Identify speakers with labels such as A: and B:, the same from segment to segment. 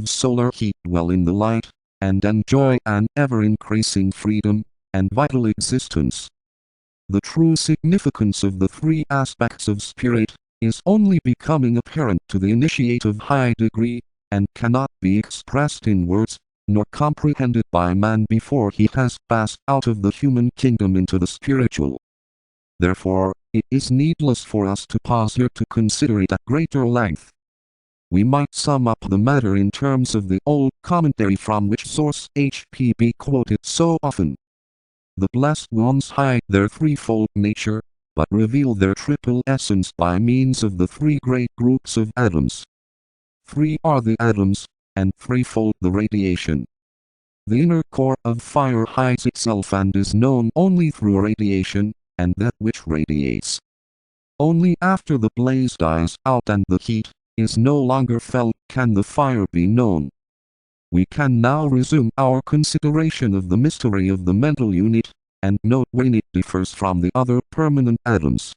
A: solar heat dwell in the light, and enjoy an ever-increasing freedom and vital existence. The true significance of the three aspects of spirit is only becoming apparent to the initiate of high degree, and cannot be expressed in words, nor comprehended by man before he has passed out of the human kingdom into the spiritual. Therefore, it is needless for us to pause here to consider it at greater length. We might sum up the matter in terms of the old commentary from which source HPB quoted so often. The blessed ones hide their threefold nature, but reveal their triple essence by means of the three great groups of atoms. Three are the atoms, and threefold the radiation. The inner core of fire hides itself and is known only through radiation, and that which radiates. Only after the blaze dies out and the heat is no longer felt can the fire be known. We can now resume our consideration of the mystery of the mental unit, and note when it differs from the other permanent atoms.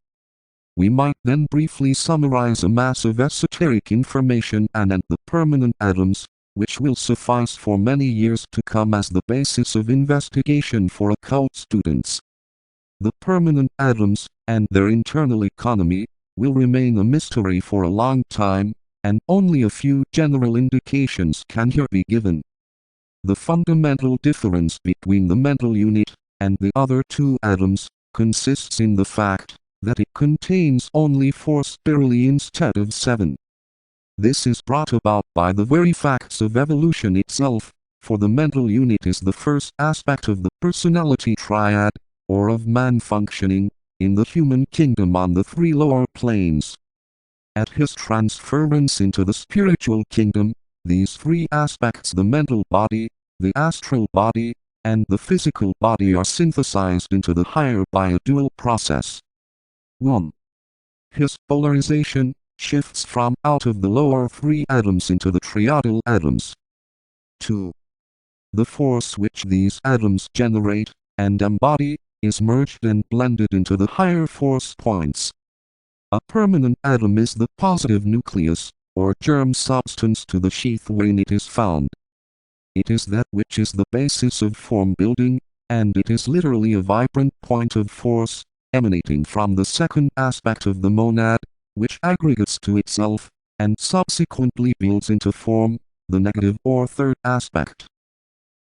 A: We might then briefly summarize a mass of esoteric information anent the permanent atoms, which will suffice for many years to come as the basis of investigation for occult students. The permanent atoms, and their internal economy, will remain a mystery for a long time, and only a few general indications can here be given. The fundamental difference between the mental unit and the other two atoms consists in the fact that it contains only 4 spirally instead of 7. This is brought about by the very facts of evolution itself, for the mental unit is the first aspect of the personality triad, or of man functioning, in the human kingdom on the 3 lower planes. At his transference into the spiritual kingdom, these 3 aspects, the mental body, the astral body, and the physical body, are synthesized into the higher by a dual process. 1. His polarization shifts from out of the lower 3 atoms into the triadal atoms. 2. The force which these atoms generate and embody is merged and blended into the higher force points. A permanent atom is the positive nucleus, or germ substance to the sheath wherein it is found. It is that which is the basis of form building, and it is literally a vibrant point of force, emanating from the second aspect of the monad, which aggregates to itself, and subsequently builds into form, the negative or third aspect.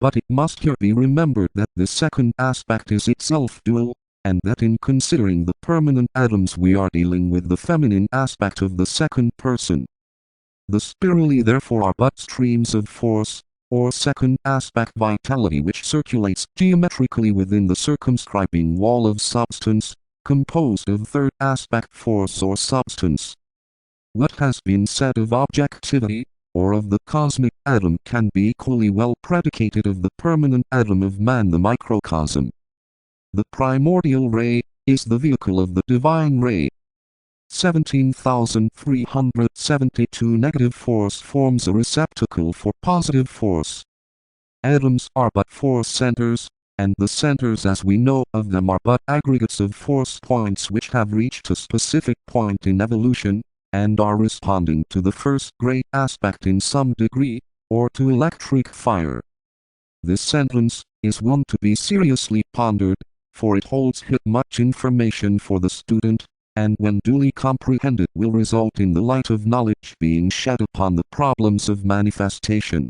A: But it must here be remembered that the second aspect is itself dual, and that in considering the permanent atoms we are dealing with the feminine aspect of the second person. The spirally therefore are but streams of force, or second aspect vitality, which circulates geometrically within the circumscribing wall of substance, composed of third aspect force or substance. What has been said of objectivity, or of the cosmic atom, can be equally well predicated of the permanent atom of man, the microcosm. The primordial ray is the vehicle of the divine ray. 17,372 negative force forms a receptacle for positive force. Atoms are but 4 centers, and the centers as we know of them are but aggregates of force points which have reached a specific point in evolution, and are responding to the first great aspect in some degree, or to electric fire. This sentence is one to be seriously pondered, for it holds much information for the student, and when duly comprehended will result in the light of knowledge being shed upon the problems of manifestation.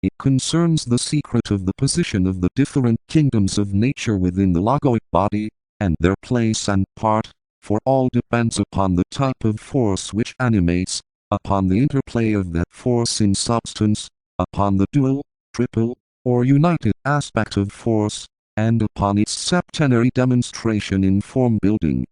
A: It concerns the secret of the position of the different kingdoms of nature within the logoic body, and their place and part, for all depends upon the type of force which animates, upon the interplay of that force in substance, upon the dual, triple, or united aspect of force, and upon its septenary demonstration in form building.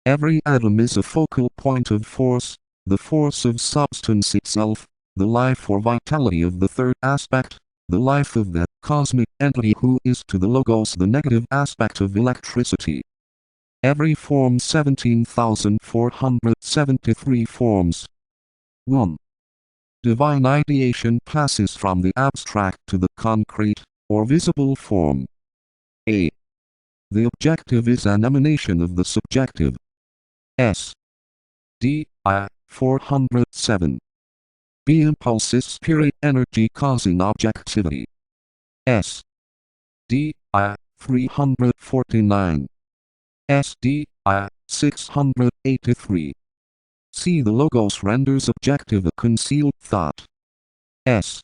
A: Every atom is a focal point of force, the force of substance itself, the life or vitality of the third aspect, the life of that cosmic entity who is to the logos the negative aspect of electricity. Every form 17,473 forms. 1. Divine ideation passes from the abstract to the concrete, or visible form. A. The objective is an emanation of the subjective. S. D. I. 407. B. Impulse is spirit energy causing objectivity. S. D. I. 349. S. D. I. 683. C. The Logos renders objective a concealed thought. S.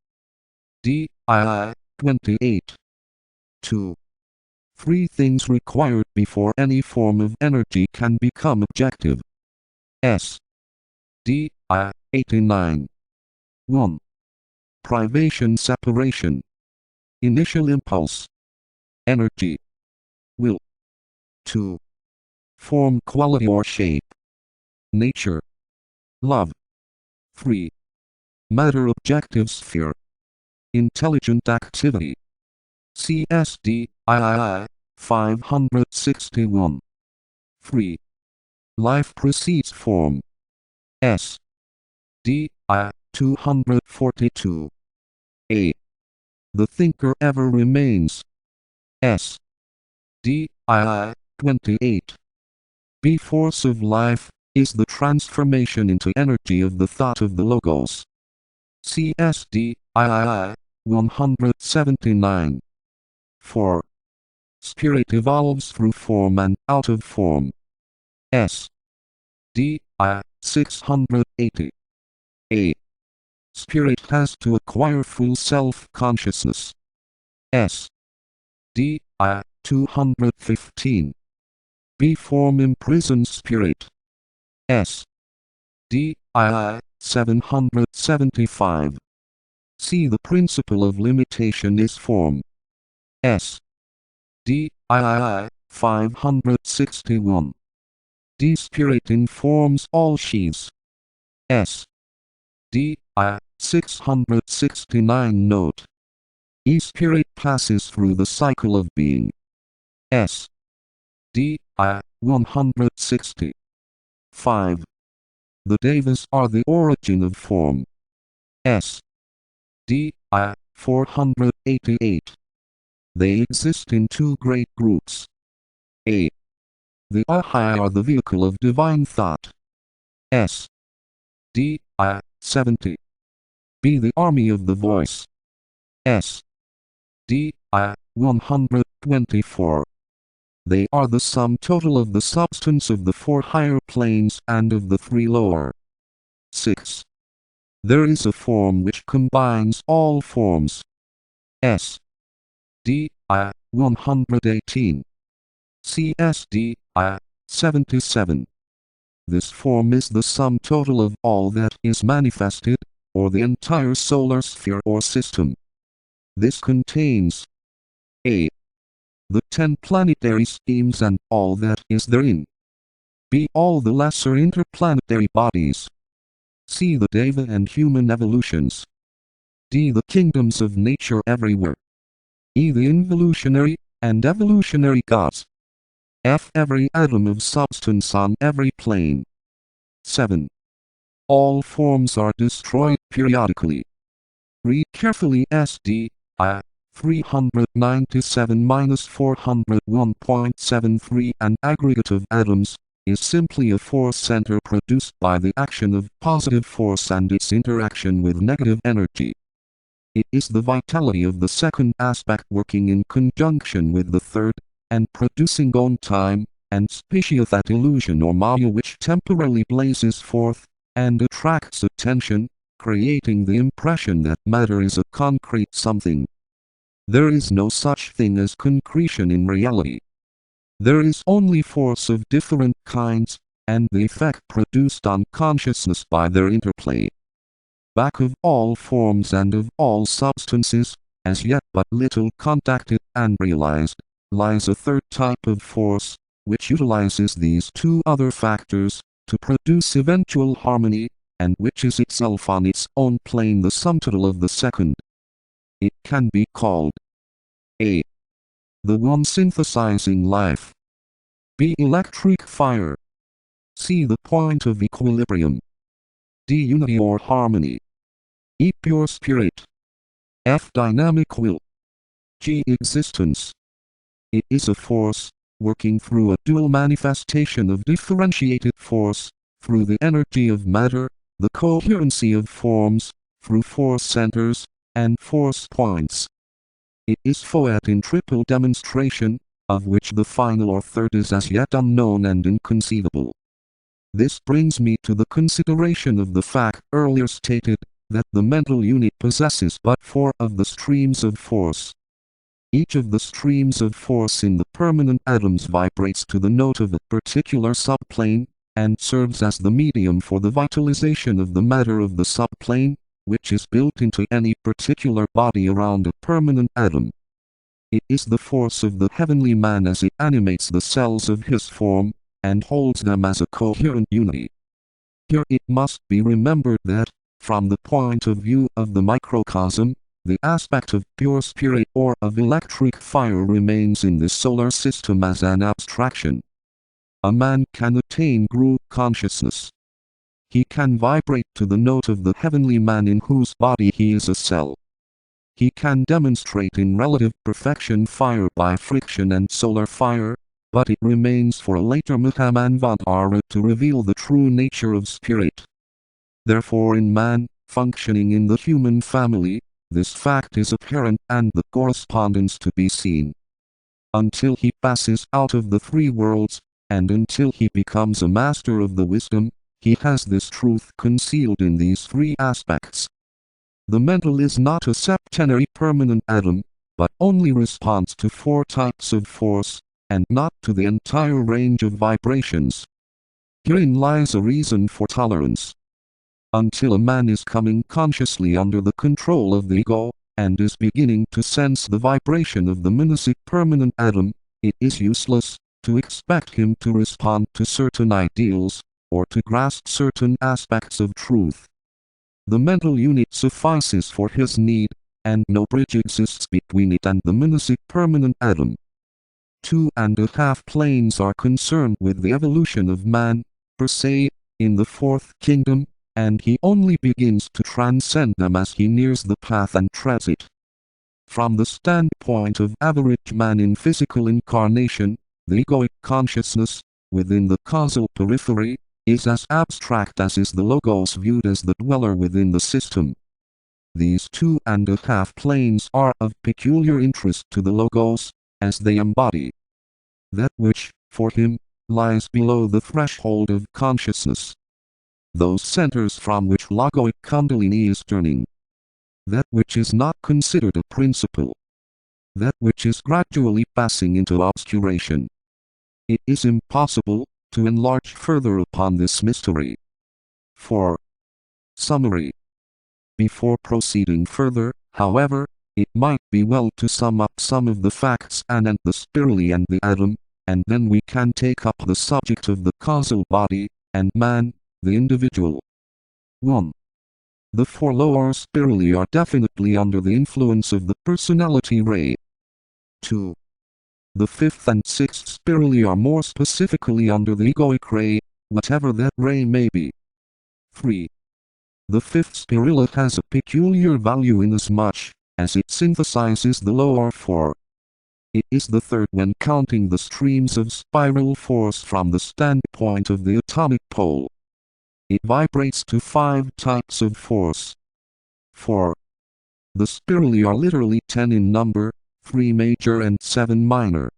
A: D. I. 28. 2. 3 things required before any form of energy can become objective. S. D. I. 89. 1. Privation separation. Initial impulse. Energy. Will. 2. Form quality or shape. Nature. Love. 3. Matter objective sphere. Intelligent activity. CSD III 561. 3. Life precedes form. S. D. I 242. A. The thinker ever remains. S. D. I 28. B. Force of life is the transformation into energy of the thought of the Logos. CSD III 179. 4. Spirit evolves through form and out of form. S. D. I 680. A. Spirit has to acquire full self-consciousness. S. D. I 215. B. Form imprisons spirit. S. D. I 775. C. The principle of limitation is form. S. D. I 561. D. Spirit informs all sheaves. S. D. I 669. Note. E. Spirit passes through the cycle of being. S. D. I 160. 5. The devas are the origin of form. S. D. I 488. They exist in 2 great groups. A. The Ahai are the vehicle of divine thought. S. D. I 70. B. The army of the voice. S. D. I 124. They are the sum total of the substance of the 4 higher planes and of the 3 lower. 6. There is a form which combines all forms. S. D. I 118. CSD I 77. This form is the sum total of all that is manifested, or the entire solar sphere or system. This contains A. The 10 planetary schemes and all that is therein. B. All the lesser interplanetary bodies. C. The deva and human evolutions. D. The kingdoms of nature everywhere. E. The involutionary and evolutionary gods. F. Every atom of substance on every plane. 7. All forms are destroyed periodically. Read carefully SD I 397-401.73. An aggregate of atoms is simply a force center produced by the action of positive force and its interaction with negative energy. It is the vitality of the second aspect working in conjunction with the third, and producing on time and spatia that illusion or maya which temporarily blazes forth, and attracts attention, creating the impression that matter is a concrete something. There is no such thing as concretion in reality. There is only force of different kinds, and the effect produced on consciousness by their interplay. Back of all forms and of all substances, as yet but little contacted and realized, lies a third type of force, which utilizes these 2 other factors, to produce eventual harmony, and which is itself on its own plane the sum total of the second. It can be called A. The one synthesizing life. B. Electric fire. C. The point of equilibrium. D. Unity or harmony. E. Pure spirit. F. Dynamic will. G. Existence. It is a force, working through a dual manifestation of differentiated force, through the energy of matter, the coherency of forms, through force centers and force points. It is foet in triple demonstration, of which the final or third is as yet unknown and inconceivable. This brings me to the consideration of the fact earlier stated, that the mental unit possesses but four of the streams of force. Each of the streams of force in the permanent atoms vibrates to the note of a particular subplane, and serves as the medium for the vitalization of the matter of the subplane, which is built into any particular body around a permanent atom. It is the force of the heavenly man as it animates the cells of his form, and holds them as a coherent unity. Here it must be remembered that, from the point of view of the microcosm, the aspect of pure spirit or of electric fire remains in the solar system as an abstraction. A man can attain group consciousness. He can vibrate to the note of the heavenly man in whose body he is a cell. He can demonstrate in relative perfection fire by friction and solar fire, but it remains for a later Mahamanvantara to reveal the true nature of spirit. Therefore in man, functioning in the human family, this fact is apparent and the correspondence to be seen. Until he passes out of the three worlds, and until he becomes a master of the wisdom, he has this truth concealed in these three aspects. The mental is not a septenary permanent atom, but only responds to four types of force, and not to the entire range of vibrations. Herein lies a reason for tolerance. Until a man is coming consciously under the control of the ego, and is beginning to sense the vibration of the monasic permanent atom, it is useless to expect him to respond to certain ideals, or to grasp certain aspects of truth. The mental unit suffices for his need, and no bridge exists between it and the monasic permanent atom. 2.5 planes are concerned with the evolution of man, per se, in the fourth kingdom, and he only begins to transcend them as he nears the path and treads it. From the standpoint of average man in physical incarnation, the egoic consciousness, within the causal periphery, is as abstract as is the logos viewed as the dweller within the system. These 2.5 planes are of peculiar interest to the logos, as they embody that which, for him, lies below the threshold of consciousness. Those centers from which logoic kundalini is turning. That which is not considered a principle. That which is gradually passing into obscuration. It is impossible to enlarge further upon this mystery. 4. Summary. Before proceeding further, however, it might be well to sum up some of the facts anent the spirali and the atom, and then we can take up the subject of the causal body, and man, the individual. 1. The four lower spirali are definitely under the influence of the personality ray. 2. The fifth and sixth spirali are more specifically under the egoic ray, whatever that ray may be. 3. The fifth spirala has a peculiar value inasmuch as it synthesizes the lower four. It is the third when counting the streams of spiral force from the standpoint of the atomic pole. It vibrates to 5 types of force. 4. The spirali are literally 10 in number, 3 major and 7 minor.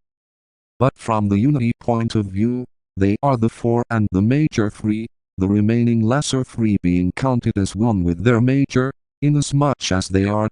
A: But from the unity point of view, they are the 4 and the major 3, the remaining lesser 3 being counted as one with their major, inasmuch as they are